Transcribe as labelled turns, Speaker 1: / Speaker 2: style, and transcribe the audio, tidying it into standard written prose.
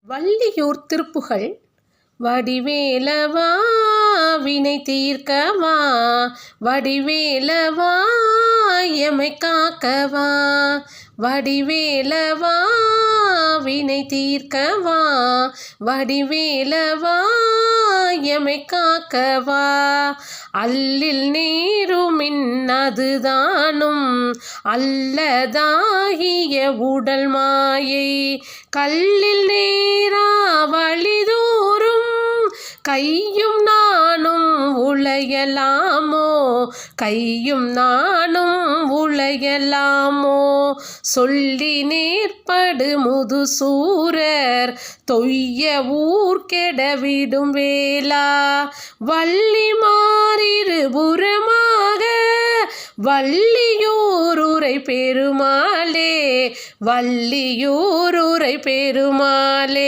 Speaker 1: வள்ளியூர் திருப்புகழ். வடிவேலவா வினை தீர்க்கவா, வடிவேலவா எமை காக்கவா, வடிவேலவா வினை தீர்க்கவா, வடிவேலவா எமை காக்கவா. அல்லில் நேருமின் அதுதானும் அல்லதாகிய உடல் மாயை, கல்லில் நேரா வழிதோறும் கையும் நானும் உளையலாமோ, கையும் நானும் உளையலாமோ. சொல்லி நேர்படு முதுசூரர் தொய்ய ஊர் கெடவிடும் வேளா, வள்ளி மாறிருபுறமாக வள்ளியூருரை பெருமாளே, வள்ளியூருரை பெருமாளே.